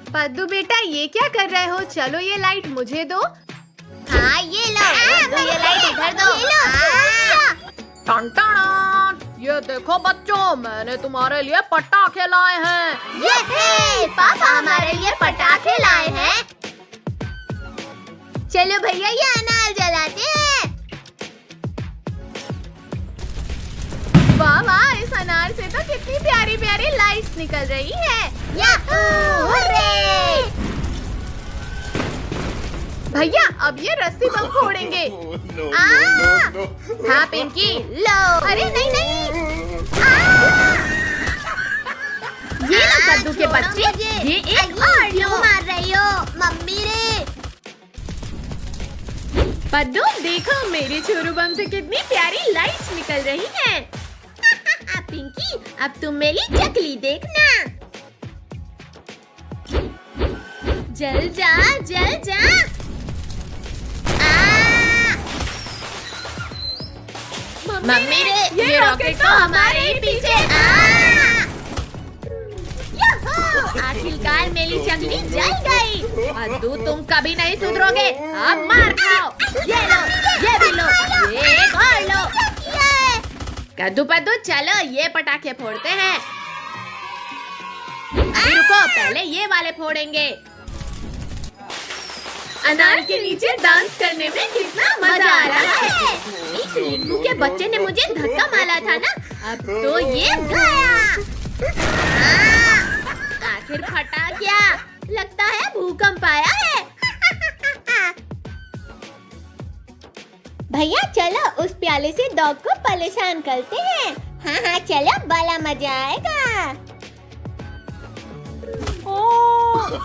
पद्दू बेटा ये क्या कर रहे हो? चलो ये लाइट मुझे दो। हाँ ये लो, ये लाइट इधर दो। टन टन, ये देखो बच्चों, मैंने तुम्हारे लिए पटाखे लाए हैं। ये पापा हमारे लिए पटाखे लाए हैं। चलो भैया ये अनार जलाते हैं। वाह वाह, इस अनार से तो कितनी प्यारी प्यारी लाइट्स निकल रही है। Yahoo, hurray! भैया अब ये रस्सी बम फोड़ेंगे। हाँ पिंकी लो। अरे नहीं नहीं, ये लो कद्दू के बच्चे, ये एक और क्यों लो। मार रही हो मम्मी रे? पद्दू देखो मेरे छोरू बम से कितनी प्यारी लाइट्स निकल रही हैं। पिंकी अब तुम मेरी चकली देखना। जल जा जल जा। मम्मी रे ये रॉकेट तो हमारे ही पीछे। आखिरकार मेरी चकली जल गई। पद्दू तुम कभी नहीं सुधरोगे, अब मार खाओ। ये लो, ये भी लो, ये एक और लो। कद्दू पद्दू चलो ये पटाखे फोड़ते हैं। अभी रुको, पहले ये वाले फोड़ेंगे। अनार के नीचे डांस करने में कितना मजा आ रहा है। इस लिंबू के बच्चे ने मुझे धक्का मारा था ना, अब तो ये गया। आखिर फटा क्या? लगता है भूकंप आया है। भैया चलो उस प्याले से डॉग को परेशान करते हैं। हाँ हाँ चलो, बड़ा मजा आएगा।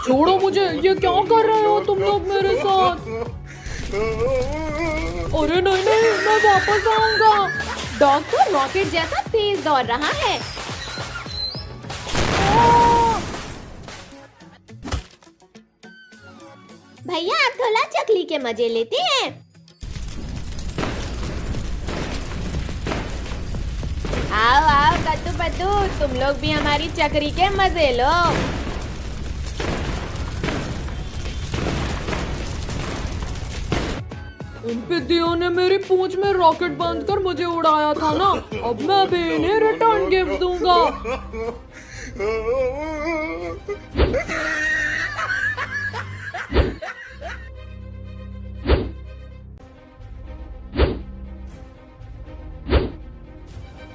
छोड़ो मुझे, ये क्या कर रहे हो तुम लोग मेरे साथ? अरे नहीं नहीं, मैं वापस आऊंगा। डॉग तो रॉकेट जैसा तेज दौड़ रहा है। भैया आप थोड़ा चकली के मजे लेते हैं। आओ आओ कद्दू पद्दू, तुम लोग भी हमारी चक्री के मजे लो। इन पिद्दियों ने मेरी पूंछ में रॉकेट बांध कर मुझे उड़ाया था ना, अब मैं भी इन्हें रिटर्न गिफ्ट दूंगा।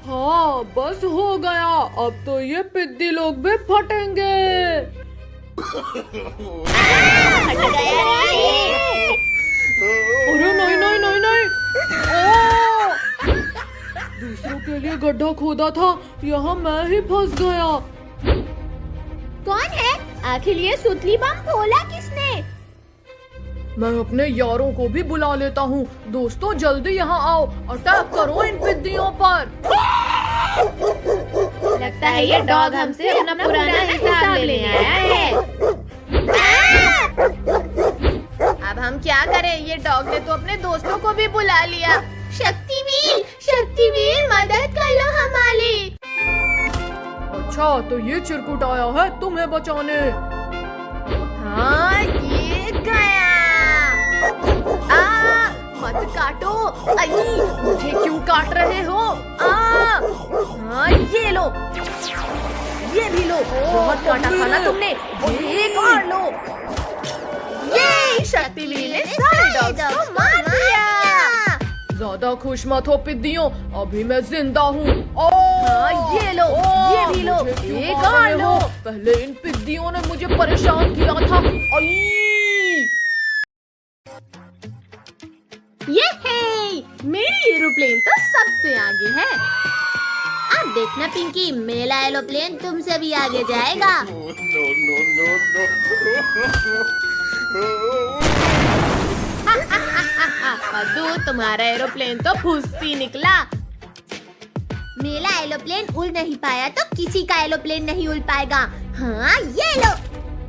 हाँ बस हो गया, अब तो ये पिद्दी लोग भी फटेंगे। अरे नहीं नहीं नहीं नहीं, दूसरों के लिए गड्ढा खोदा था, यहाँ मैं ही फंस गया। कौन है आखिर? ये सुतली बम फोड़ा किसने? मैं अपने यारों को भी बुला लेता हूँ। दोस्तों जल्दी यहाँ आओ, अटैक करो इन पिद्दियों पर। लगता है ये डॉग हमसे अपना पुराना हिसाब लेने आया है। अब हम क्या करें? ये डॉग ने तो अपने दोस्तों को भी बुला लिया। शक्तिवीर, शक्तिवीर मदद कर लो हमारी। अच्छा तो ये चिरकुट आया है तुम्हें बचाने। हाँ ये गया। मत काटो। आई, मुझे क्यों काट रहे हो? हाँ ये लो, ये भी लो। बहुत काटा था ना तुमने, एक और लो। ये शक्तिवीर ने सारे डॉग्स को मार दिया। ज्यादा खुश मत हो पिद्दियों, अभी मैं जिंदा हूँ। हाँ ये लो, ये भी लो, एक और लो। पहले इन पिद्दियों ने मुझे परेशान किया था। ये है, मेरी एरोप्लेन तो सबसे आगे है। अब देखना पिंकी, मेरा एरोप्लेन तुमसे भी आगे जाएगा। पद्दू तुम्हारा एरोप्लेन तो फुस्सी निकला। मेरा एरोप्लेन उड़ नहीं पाया तो किसी का एरोप्लेन नहीं उड़ पाएगा। हाँ ये लो।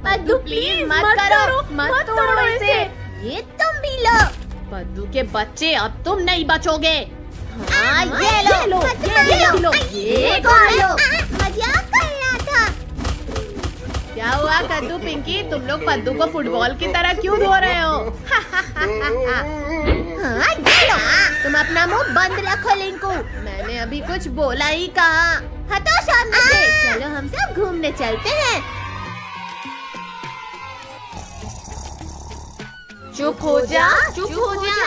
पद्दू प्लीज मत करो, मत तोड़ो इसे। ये तुम भी लो। पद्दू के बच्चे अब तुम नहीं बचोगे। हाँ ये लो, ये लो, ये एक और लो। मजाक कर रहा था। क्या हुआ कद्दू पिंकी, तुम लोग पद्दू को फुटबॉल की तरह क्यों धो रहे हो? हाँ, ये लो। तुम अपना मुंह बंद रखो लिंकू। मैंने अभी कुछ बोला ही कहा। हटो सामने से। चलो हम सब घूमने चलते हैं। चुप हो जा, चुप हो जा।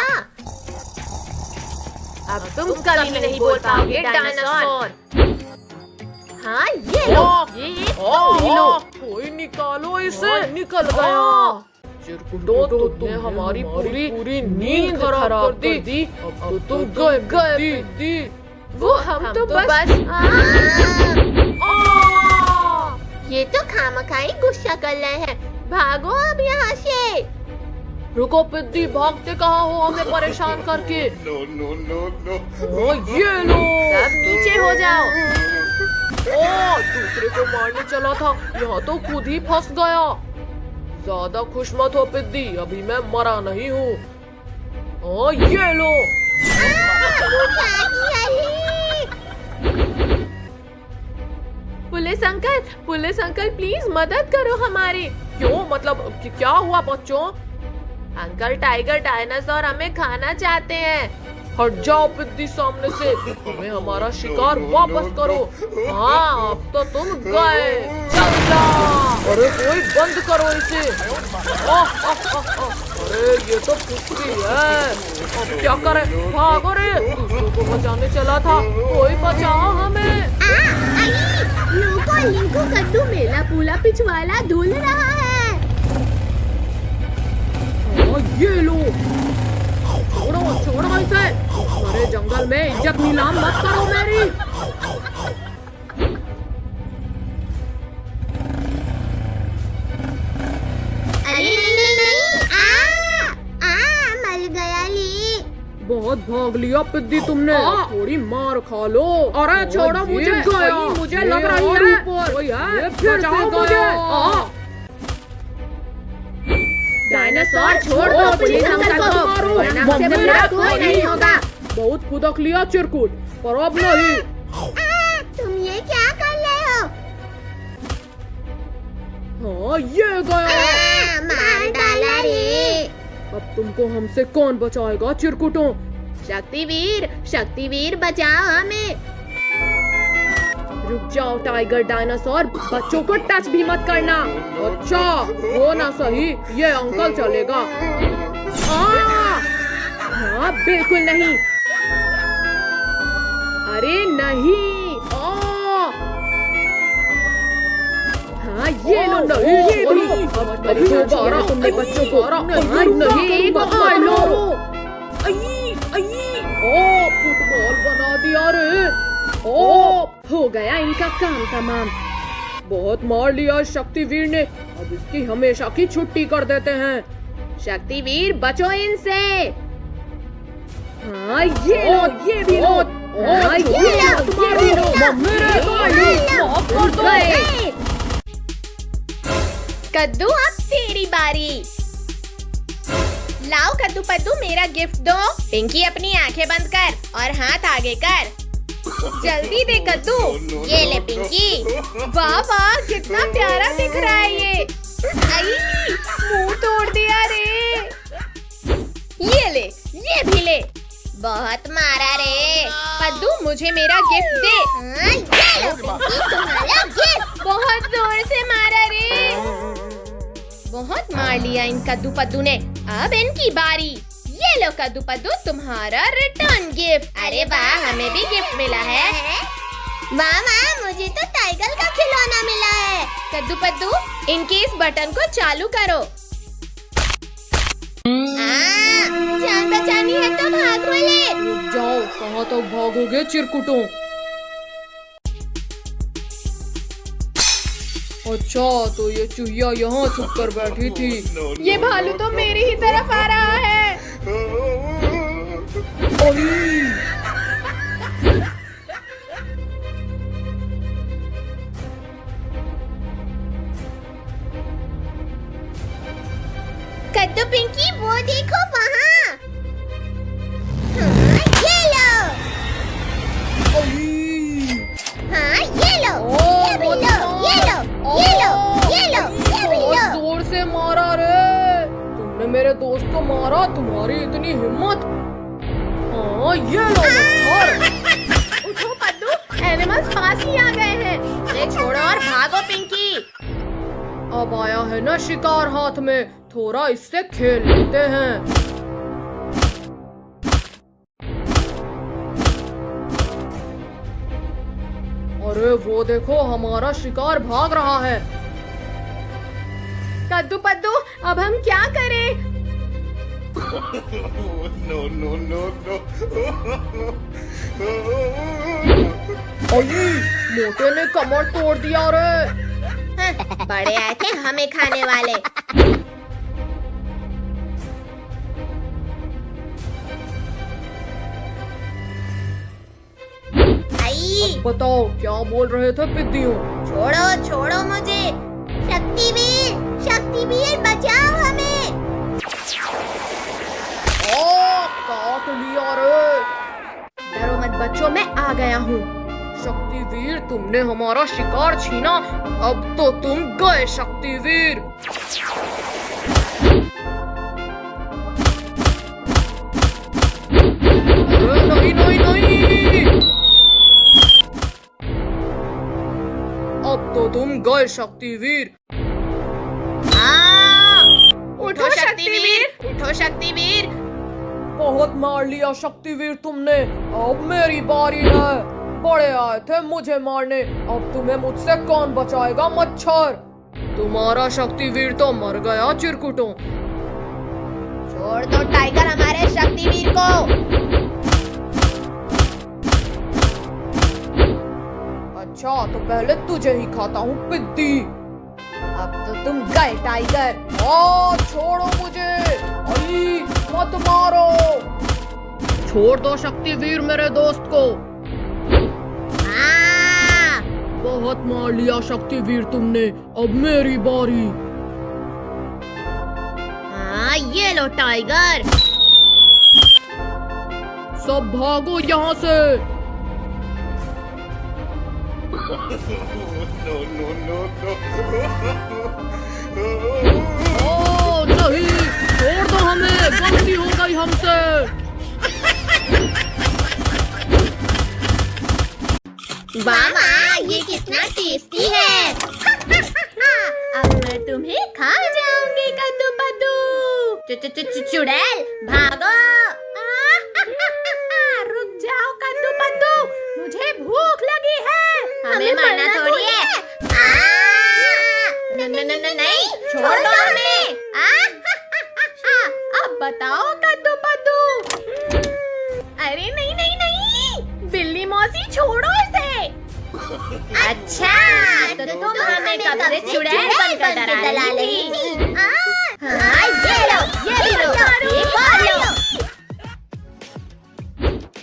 अब तुम कभी नहीं बोल पाओगे डायनासोर। हाँ ये लो, ये लो। कोई निकालो इसे। निकल गया। चिरकुटो, तुमने हमारी पूरी नींद खराब कर दी। अब तो तुम गए। वो हम तो बस ये तो खामखाई गुस्सा कर रहे हैं। भागो अब यहाँ से। रुको पिद्दी, भागते कहाँ हो हमें परेशान करके? ये लो। सब नीचे हो जाओ। दूसरे को मारने चला था, यहाँ तो खुद ही फंस गया। ज्यादा खुश मत हो पिद्दी, अभी मैं मरा नहीं हूँ। ये लो। पुलिस अंकल प्लीज मदद करो हमारी। क्यों, मतलब क्या हुआ बच्चों? अंकल टाइगर डायनासोर हमें खाना चाहते हैं। हट जाओ पिद्दी सामने से, हमें हमारा शिकार वापस करो। हाँ, अब तो तुम गए। चल जा। अरे कोई बंद करो इसे। अरे ये तो कुत्ती है, अब क्या करें? भागो रे, दूसरों को बचाने चला था, कोई बचाओ हमें। लिंकू कद्दू मेला पूला पिछवाला धुल रहा है। ये लो। छोड़ो इसे। अरे जंगल में इज्जत नीलाम मत करो मेरी। अरे नहीं। मर गया ली। बहुत भाग लिया पिद्दी तुमने, थोड़ी मार खा लो। अरे छोड़ो मुझे, मुझे लग रही है फिर से मुझे। डायनासोर छोड़ दो पुलिस अंकल को, वरना हमसे बुरा कोई नहीं होगा। बहुत खुदक लिया चिरकुट, पर अब नहीं। तुम ये क्या कर रहे हो? हाँ ये गया। मार डाला रे। अब तुमको हमसे कौन बचाएगा चिरकुटों? शक्तिवीर बचाओ हमें। रुक जाओ टाइगर डायनासोर, बच्चों को टच भी मत करना। अच्छा वो ना सही, ये अंकल चलेगा। हाँ बिल्कुल नहीं। अरे नहीं। हाँ ये लो। नहीं अभी दोबारा तुमने बच्चों को नहीं मार लो। फुटबॉल बना दिया रे। हो गया इनका काम तमाम। बहुत मार लिया शक्तिवीर ने, अब इसकी हमेशा की छुट्टी कर देते हैं। शक्तिवीर बचो इनसे। हाँ ये लो, ये भी लो। ये भी लो। माफ कर दो। कद्दू अब तेरी बारी। लाओ कद्दू पद्दू मेरा गिफ्ट दो। पिंकी अपनी आंखें बंद कर और हाथ आगे कर। जल्दी दे कद्दू। ये ले पिंकी। वाह वाह कितना प्यारा दिख रहा है ये। आई, मुंह तोड़ दिया रे। ये ले, ये भी ले। बहुत मारा रे। कद्दू मुझे मेरा गिफ्ट दे। ये लो पिंकी, तुम्हारा गिफ्ट। बहुत जोर से मारा रे। बहुत मार लिया इन कद्दू पद्दू ने, अब इनकी बारी। ये लो कद्दू पद्दू तुम्हारा रिटर्न गिफ्ट। अरे वाह, हमें भी गिफ्ट मिला है। वाह वाह, मुझे तो टाइगर का खिलौना मिला है। कद्दू पद्दू इनके इस बटन को चालू करो। जान बचानी है तो भागो ले। रुक जाओ, कहाँ तक भागोगे चिरकुटों? अच्छा तो ये चूहिया यहाँ छुप कर बैठी थी। ये भालू तो मेरी ही तरफ आ रहा है। कद्दू पिंकी वो देखो वहाँ। हाँ, ये लो। हाँ ये लो, ये भी लो, ये लो, ये लो, ये लो, मेरे दोस्त को मारा, तुम्हारी इतनी हिम्मत। हाँ ये लो मच्छर। उठो पद्दू, एनिमल्स पास ही आ गए हैं। ये छोड़ो और भागो पिंकी। अब आया है ना शिकार हाथ में, थोड़ा इससे खेल लेते हैं। अरे वो देखो, हमारा शिकार भाग रहा है। कद्दू पद्दू, अब हम क्या करें? No, no, no, no. Ali, मोटे ने कमर तोड़ दिया रे। हाँ, बड़े आए थे हमें खाने वाले। आई, बताओ क्या बोल रहे थे पिद्दियों? छोड़ो छोड़ो मुझे। शक्तिवीर बचाओ हमें। काट लिया रे। डरो मत बच्चों, मैं आ गया हूँ। शक्तिवीर, तुमने हमारा शिकार छीना, अब तो तुम गए शक्तिवीर। अरे नहीं नहीं नहीं, अब तो तुम गए शक्तिवीर। उठो शक्तिवीर, उठो शक्तिवीर। बहुत मार लिया शक्तिवीर तुमने, अब मेरी बारी है। बड़े आए थे मुझे मारने, अब तुम्हें मुझसे कौन बचाएगा मच्छर। तुम्हारा शक्तिवीर तो मर गया चिरकुटों। छोड़ दो टाइगर हमारे शक्तिवीर को। अच्छा तो पहले तुझे ही खाता हूँ पिद्दी। अब तो तुम गए टाइगर। छोड़ो मुझे, अली मत मारो। छोड़ दो शक्तिवीर मेरे दोस्त को। बहुत मार लिया शक्तिवीर तुमने, अब मेरी बारी। हाँ ये लो टाइगर। सब भागो यहाँ से। No, no, no, no. नहीं, छोड़ दो हमें, गलती हो गई हमसे। वाह, ये कितना टेस्टी है। अब मैं तुम्हें खा जाऊंगी कद्दू पद्दू। चुड़ैल भागो। रुक जाओ कद्दू पद्दू, मुझे भूख लगी है। हमें मारना थोड़ी है। नहीं, छोड़ दो हमें। अब बताओ कद्दू पद्दू। अरे नहीं नहीं नहीं, बिल्ली मौसी छोड़ो इसे। अच्छा तो तुम हमें कब से चुड़ैल बनकर डरा रही थी। हाँ ये लो, ये लो, एक और लो।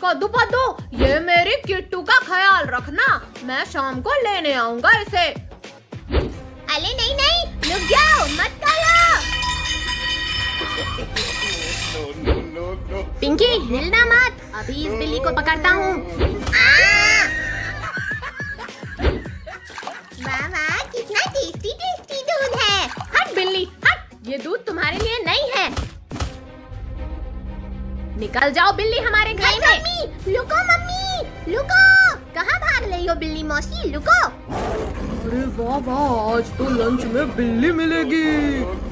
कद्दू पद्दू, ये मेरी किट्टू का ख्याल रखना, मैं शाम को लेने आऊंगा इसे। अरे नहीं नहीं, रुक जाओ, मत करो। No, no, no, no. Pinky हिलना मत, अभी इस बिल्ली को पकड़ता हूँ। वाह कितना टेस्टी टेस्टी दूध है। हट बिल्ली हट, ये दूध तुम्हारे लिए नहीं है। निकल जाओ बिल्ली हमारे घर से। Mummy look, mummy look. कहाँ भाग रही हो बिल्ली मौसी, लुको। अरे वाह वाह, आज तो लंच में बिल्ली मिलेगी।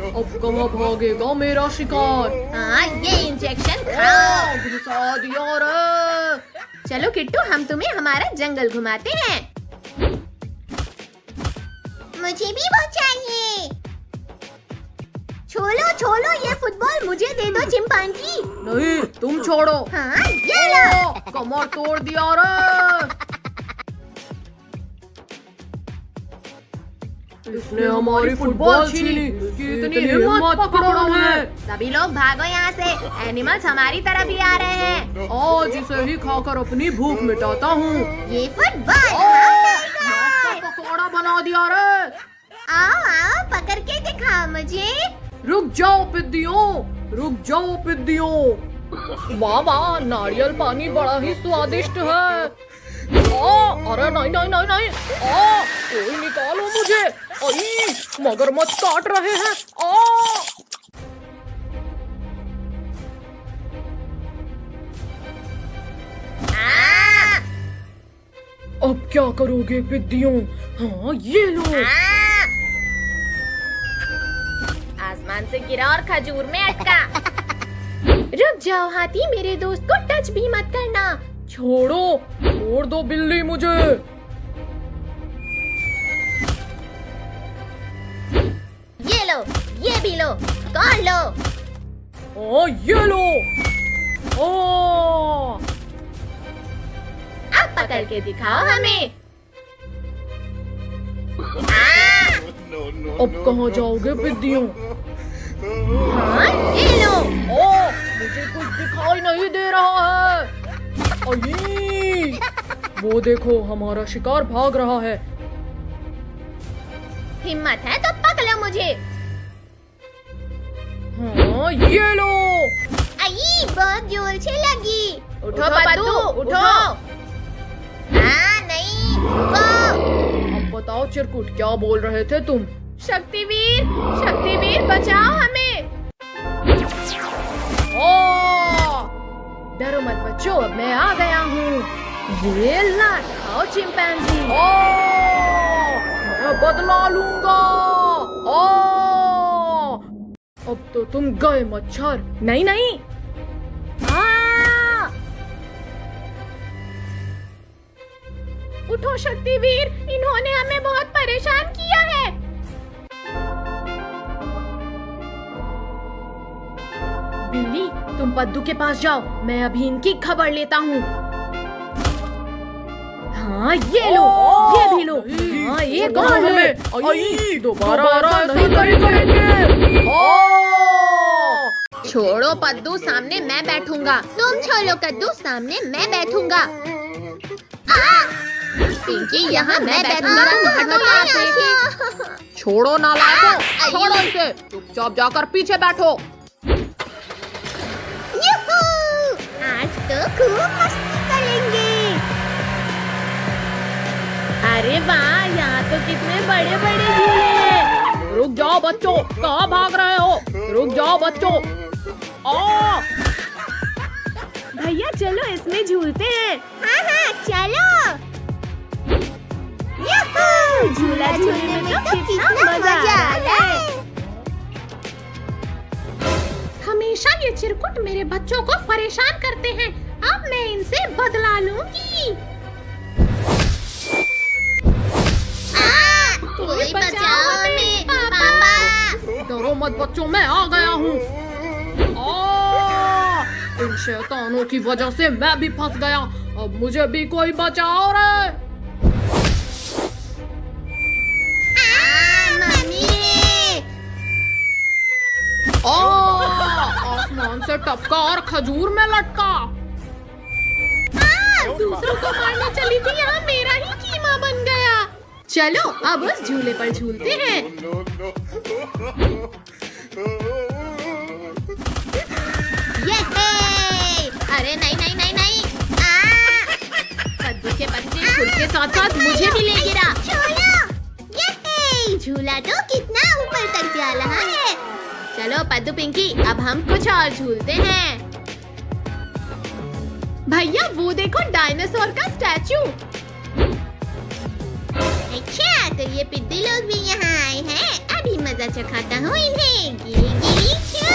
अब कहाँ भागेगा मेरा शिकार। हाँ ये इंजेक्शन खाओ। घुसा दिया रे। चलो किट्टू, हम तुम्हें हमारा जंगल घुमाते हैं। मुझे भी वो चाहिए। छोलो छोलो, ये फुटबॉल मुझे दे दो चिंपांजी। नहीं, तुम छोड़ो। हाँ ये लो। कमर तोड़ दिया रे। इसने हमारी फुटबॉल छीनी, इसकी इतनी हिम्मत पकड़ो हमें। सभी लोग भागो यहाँ से, एनिमल्स हमारी तरफ ही आ रहे हैं। आज इसे ही खाकर अपनी भूख मिटाता हूँ। ये फुटबॉल पकौड़ा बना दिया रे। आओ आओ, पकड़ के दिखाओ मुझे। रुक जाओ पिद्दियों, रुक जाओ पिद्दियों। वाह वाह, नारियल पानी बड़ा ही स्वादिष्ट है। अरे नहीं नहीं नहीं नहीं, कोई निकालो मुझे। मगरमच्छ काट रहे हैं। अब क्या करोगे पिद्दियों? हाँ ये लो। आसमान से गिरा और खजूर में अटका। रुक जाओ हाथी, मेरे दोस्त को टच भी मत करना। छोड़ो, छोड़ दो बिल्ली मुझे। ये लो, ये भी लो, कौन लो? हाँ ये लो। हाँ अब पकड़ के दिखाओ हमें। अब कहाँ जाओगे पिद्दियों? हाँ ये लो। ओ, मुझे कुछ दिखाई नहीं दे रहा है। अये, वो देखो हमारा शिकार भाग रहा है। हिम्मत है तो पकड़ो मुझे। हाँ ये लो। आई बहुत जोर से लगी। उठो पद्दू, उठो। नहीं, रुको। अब बताओ चिरकुट, क्या बोल रहे थे तुम? शक्तिवीर, शक्तिवीर बचाओ हमें। डरो मत बच्चों, अब मैं आ गया हूँ। ये ला खाओ चिंपैंजी। मैं बदला लूंगा। अब तो तुम गए मच्छर। नहीं नहीं। उठो शक्तिवीर, इन्होंने हमें बहुत परेशान किया है। बिल्ली, तुम पद्दू के पास जाओ, मैं अभी इनकी खबर लेता हूँ। हाँ ये लो, ये भी लो। हाँ ये कौन है? दोबारा ऐसा नहीं करेंगे। छोड़ो पद्दू, सामने मैं बैठूंगा। तुम छोड़ो कद्दू, सामने मैं बैठूंगा। पिंकी, यहाँ मैं बैठूंगा, तुम हटो यहाँ से। छोड़ो नालायकों, छोड़ो इसे। चुपचाप जाकर पीछे बैठो। आज तो खूब मस्ती करेंगे। अरे वाह, यहाँ तो कितने बड़े बड़े झूले हैं। रुक जाओ बच्चों, कहाँ भाग रहे हो? रुक जाओ बच्चों। भैया चलो इसमें झूलते हैं। हाँ चलो। झूला झूलने में तो कितना मजा आ रहा है। हमेशा ये चिरकुट मेरे बच्चों को परेशान करते हैं। अब मैं इनसे बदला लूंगी। कोई बचाओ हमें, पापा। डरो मत बच्चों, मैं आ गया हूँ। इन शैतानों की वजह से मैं भी फंस गया। अब मुझे भी कोई बचाओ रे। आसमान से टपका और खजूर में लटका। दूसरों को मारने चली थी, यहाँ मेरा ही कीमा बन गया। चलो अब उस झूले पर झूलते हैं। अरे नहीं। कद्दू के बच्चे खुद के साथ साथ मुझे भी ले गिरा। झूला तो कितना ऊपर तक जा रहा है। चलो पद्दू पिंकी, अब हम कुछ और झूलते हैं। भैया वो देखो, डायनासोर का स्टैचू। अच्छा, तो ये पिद्दी लोग भी यहाँ आए हैं। अभी मजा चखाता हूँ इन्हें। गिरी गिरी छू।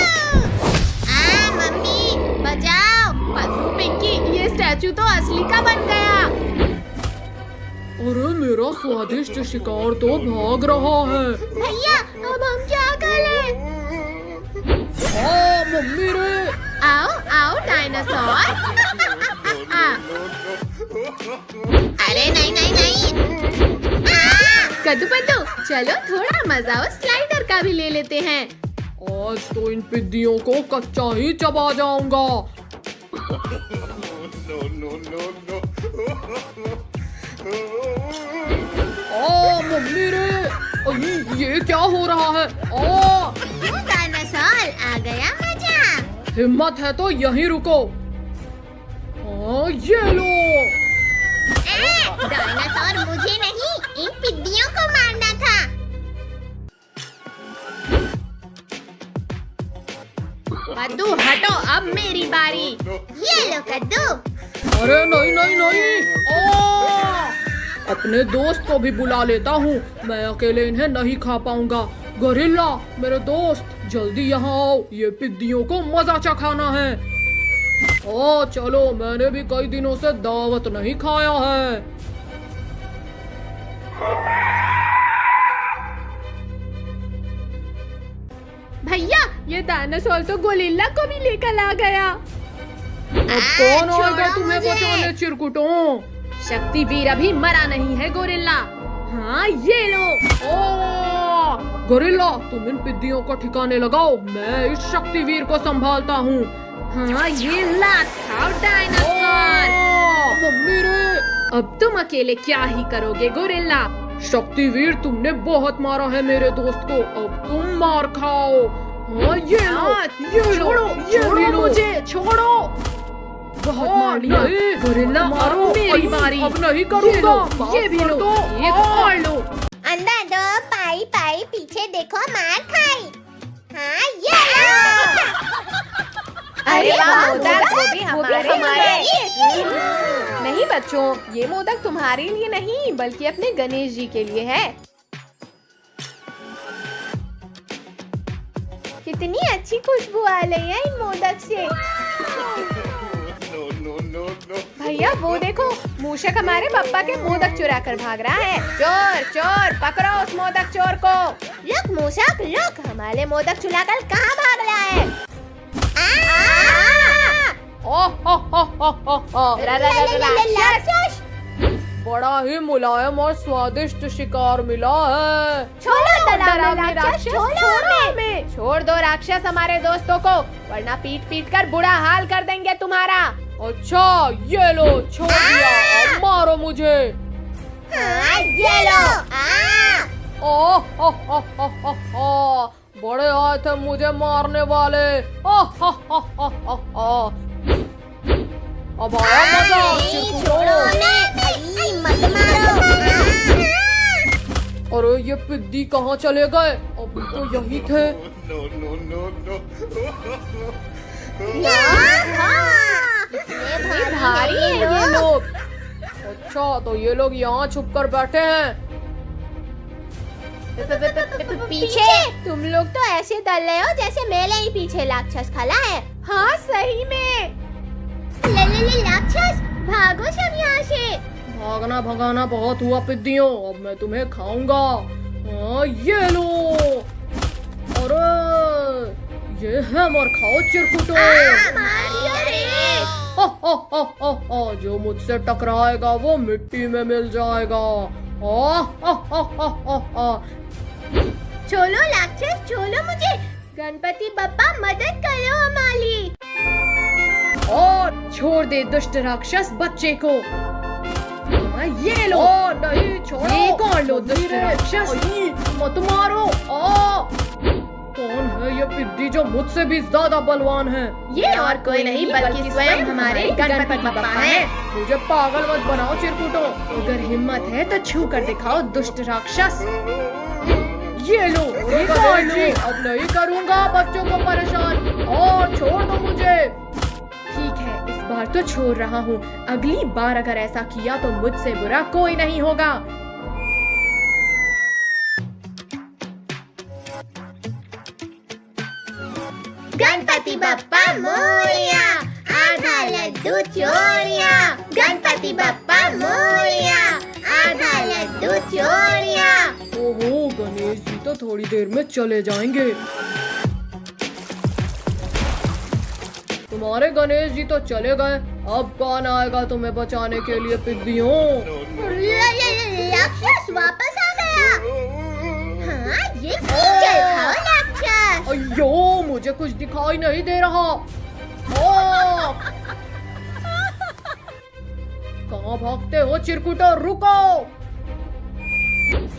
मम्मी बचाओ। पद्दू पिंकी, ये स्टैचू तो असली का बन गया। अरे मेरा स्वादिष्ट शिकार तो भाग रहा है। भैया अब हम क्या करें? मम्मी रे। आओ डायनासोर। अरे नहीं। कद्दू पद्दू, चलो थोड़ा मजा उस स्लाइडर का भी ले लेते हैं। आज तो इन पिद्दियों को कच्चा ही चबा जाऊंगा। मम्मी रे, ये क्या हो रहा है? डायनासोर आ गया मजा। हिम्मत है तो यहीं रुको। ये लो। डायनासोर मुझे नहीं, इन पिद्दियों को मारना था। कद्दू हटो, अब मेरी बारी। ये लो कद्दू। अरे नहीं। अपने दोस्त को भी बुला लेता हूँ, मैं अकेले इन्हें नहीं खा पाऊंगा। गोरिल्ला मेरे दोस्त, जल्दी यहाँ आओ, ये पिद्दियों को मजा चखाना है। ओ चलो, मैंने भी कई दिनों से दावत नहीं खाया है। भैया, ये डायनासोर तो गोरिल्ला को भी लेकर आ गया। अब कौन आएगा तुम्हें बचाने चिरकुटों? शक्तिवीर अभी मरा नहीं है गोरिल्ला। हाँ ये लो। ओ गोरिल्ला, तुम इन पिद्दियों को ठिकाने लगाओ, मैं इस शक्तिवीर को संभालता हूँ। हाँ ये लात खाओ डायनासोर। मम्मी रे, अब तुम अकेले क्या ही करोगे गोरिल्ला? शक्तिवीर तुमने बहुत मारा है मेरे दोस्त को, अब तुम मार खाओ। हाँ ये लो, ये छोड़ो, ये छोड़ो लो। मुझे, छोड़ो। बहुत मार लिया गोरिल्ला, मारो, अब मेरी बारी। अब नहीं करूँगा। ये भी लो, एक और लो। अंदर दो, पाई पाई, पीछे देखो, मार खाई। हाँ ये लो। अरे वाह, मोदक, वो भी हमारे लिए। नहीं बच्चों, ये मोदक तुम्हारे लिए नहीं बल्कि अपने गणेश जी के लिए है। कितनी अच्छी खुशबू आ रही है इन मोदक से। No, no, no, no. भैया वो देखो, मूषक हमारे पापा के मोदक चुरा कर भाग रहा है। चोर चोर, पकड़ो उस मोदक चोर को। रुक मूषक, रुक, हमारे मोदक चुराकर कहाँ भाग रहा है? राक्षस, बड़ा ही मुलायम और स्वादिष्ट शिकार मिला है। छोड़ो डरावने राक्षस, छोड़ो हमें। छोड़ दो राक्षस हमारे दोस्तों को, वरना पीट पीट कर बुरा हाल कर देंगे तुम्हारा। अच्छा ये लो, छोड़ दिया, अब मारो मुझे। हाँ ये लो। बड़े आए थे मुझे मारने वाले। अब आया मजा। छोड़ो उन्हें, मत मारो। अरे ये पिद्दी कहाँ चले गए? अभी तो यही थे। No, no, no, no. इतने भारी है ये लोग। अच्छा तो ये लोग यहाँ छुप कर बैठे हैं। पीछे तुम लोग तो ऐसे डर रहे हो जैसे मेरे ही पीछे राक्षस खड़ा है। हाँ सही में। ले राक्षस, भागो सब यहाँ से। भागना भगाना बहुत हुआ पिद्दियों, अब मैं तुम्हें खाऊंगा। हाँ ये लो। अरे ये है, मर खाओ चिरकुटो। जो मुझसे टकराएगा वो मिट्टी में मिल जाएगा। छोड़ो राक्षस, छोड़ो मुझे। गणपति बप्पा मदद करो हमारी। और छोड़ दे दुष्ट राक्षस बच्चे को। ये लो। नहीं छोड़ो। ये कौन लो दुष्ट राक्षस? मत मारो। कौन है ये पिद्दी जो मुझसे भी ज्यादा बलवान है? ये और कोई नहीं बल्कि स्वयं हमारे गणपति बप्पा हैं। मुझे पागल मत बनाओ चिरकुटो। अगर हिम्मत है तो छू कर दिखाओ दुष्ट राक्षस। ये लो, ये कौन लो? अब नहीं करूँगा बच्चों को परेशान, और छोड़ दो मुझे। ठीक है, इस बार तो छोड़ रहा हूँ, अगली बार अगर ऐसा किया तो मुझसे बुरा कोई नहीं होगा। गणपति बप्पा मोरया, आधा लड्डू चोरिया। गणपति बप्पा मोरया, आधा लड्डू चोरिया। ओहो, गणेश जी तो थोड़ी देर में चले जाएंगे। तुम्हारे गणेश जी तो चले गए, अब कौन आएगा तुम्हें बचाने के लिए पिद्दियों? राक्षस वापस आ गया। हाँ ये चल खाओ राक्षस। अयो, मुझे कुछ दिखाई नहीं दे रहा। कहाँ भागते हो चिरकुटो, रुको।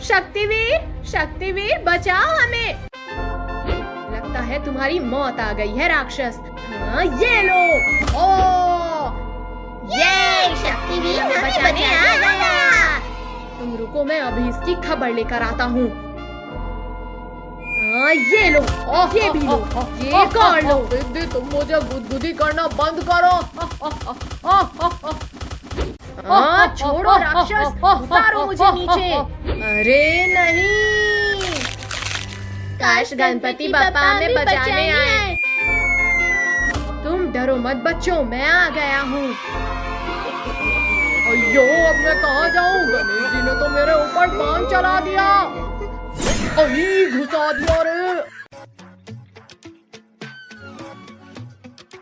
शक्तिवीर, शक्तिवीर बचाओ हमें। लगता है तुम्हारी मौत आ गई है राक्षस। हाँ ये लो। ये शक्तिवीर हमें बचाने आ गया। तुम रुको, मैं अभी इसकी खबर लेकर आता हूँ। हाँ ये लो, ये भी लो, ये कर लो। दीदी तुम मुझे गुदगुदी करना बंद करो। छोड़ो राक्षस, उतारो मुझे नीचे। अरे नहीं, काश गणपति बप्पा हमें बचाने आए। तुम डरो मत बच्चों, मैं आ गया हूँ। अयो, अब मैं कहाँ जाऊँ? गणेश जी ने तो मेरे ऊपर बाण चला दिया। अही, घुसा दिया रे।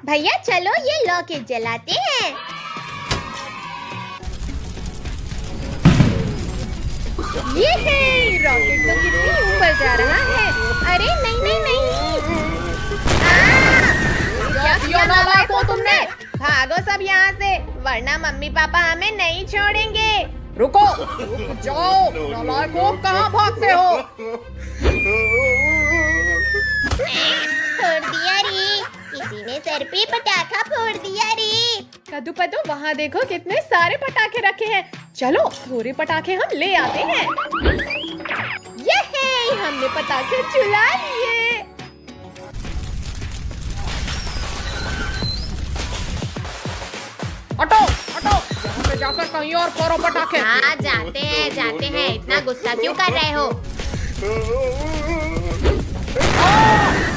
भैया चलो ये लॉकेट जलाते हैं। ये है, रॉकेट तो कितनी ऊपर जा रहा है। अरे नहीं नहीं नहीं, क्या किया नालायक हो तुमने? भागो सब यहाँ से, वरना मम्मी पापा हमें नहीं छोड़ेंगे। रुको, रुक जाओ। नालायकों, कहाँ भागते हो? फोड़ दिया रे, किसी ने सर पे पटाखा फोड़ दिया रे। कद्दू पद्दू, वहाँ देखो कितने सारे पटाखे रखे हैं। चलो थोड़े पटाखे हम ले आते हैं। ये हमने पटाखे चुला लिए। हटो, हटो, यहाँ पे जाकर कहीं और फोड़ो पटाखे। हाँ जाते हैं, इतना गुस्सा क्यों कर रहे हो?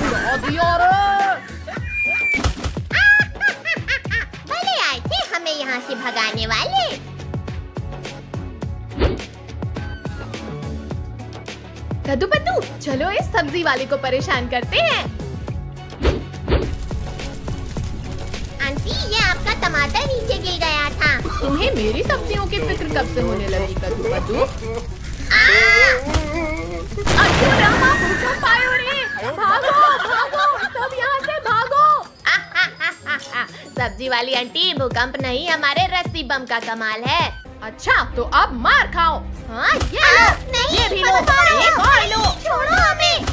उड़ा दिया रे। भले आए थे हमें यहाँ से भगाने वाले। कद्दू पद्दू, चलो इस सब्जी वाले को परेशान करते हैं। आंटी, ये आपका टमाटर नीचे गिर गया था। तुम्हें मेरी सब्जियों की फिक्र कब से होने लगी कद्दू पद्दू? अरे रामा, भूकंप आयो रे, भागो भागो, सब यहाँ से भागो। सब्जी वाली आंटी, भूकंप नहीं हमारे रस्सी बम का कमाल है। अच्छा तो अब मार खाओ। हाँ ये लो, नहीं, ये भी लो, छोड़ो, एक और लो। छोड़ो हमें।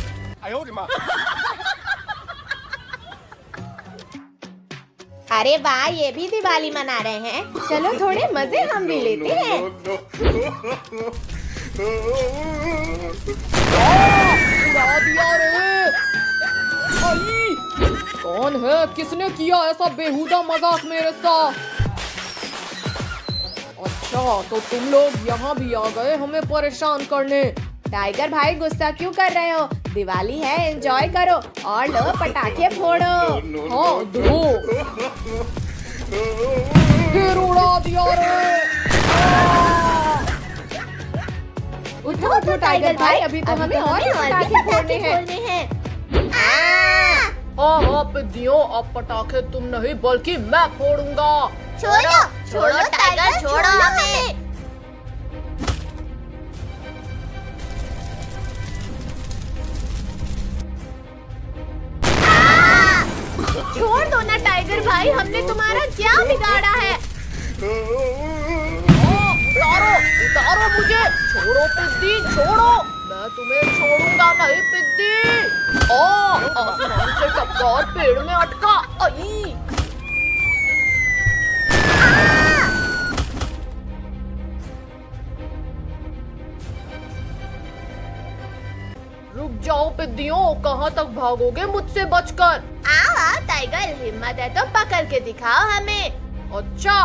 अरे वाह, ये भी दिवाली मना रहे हैं। चलो थोड़े मजे हम भी लेते हैं। उड़ा दिया रे। अई, कौन है? किसने किया ऐसा बेहुदा मजाक मेरे साथ? अच्छा, तो तुम लोग यहाँ भी आ गए हमें परेशान करने। टाइगर भाई, गुस्सा क्यों कर रहे हो? दिवाली है, एंजॉय करो और लो पटाखे फोड़ो। हाँ दो, फिर उड़ा दिया रे। उठो उठो टाइगर भाई, अभी तो हमें और भी पटाखे फोड़ने हैं। हाँ पिद्दियों, अब पटाखे तुम नहीं बल्कि मैं फोड़ूंगा। छोड़ो छोड़ो टाइगर, छोड़ो हमें। छोड़ दो ना टाइगर भाई, हमने तुम्हारा क्या बिगाड़ा है? उतारो, उतारो मुझे। छोड़ो पिद्दी, छोड़ो। मैं तुम्हें छोड़ूंगा नहीं पिद्दी। आसमान से टपका और पेड़ में अटका। आई। रुक जाओ पिद्दियों, कहाँ तक भागोगे मुझसे बचकर? आओ टाइगर, हिम्मत है तो पकड़ के दिखाओ हमें। अच्छा,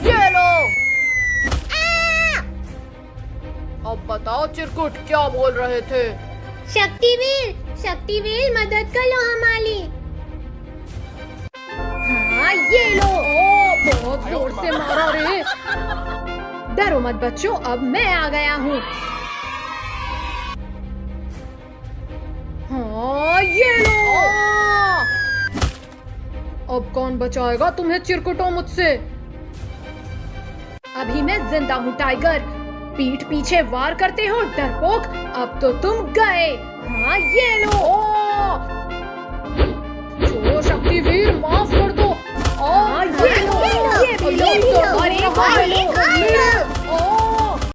ये लो। अब बताओ चिरकुट, क्या बोल रहे थे? शक्तिवीर मदद कर लो हमारी। हाँ ये लो। बहुत जोर से मारा रे। डरो मत बच्चों, अब मैं आ गया हूँ। हाँ ये लो। अब कौन बचाएगा तुम्हें चिरकुटों मुझसे? अभी मैं जिंदा हूँ टाइगर। पीठ पीछे वार करते हो डरपोक, अब तो तुम गए। हाँ ये लो। छोड़ो शक्तिवीर, माफ कर दो। हाँ ये लो, ये भी लो, और एक और लो।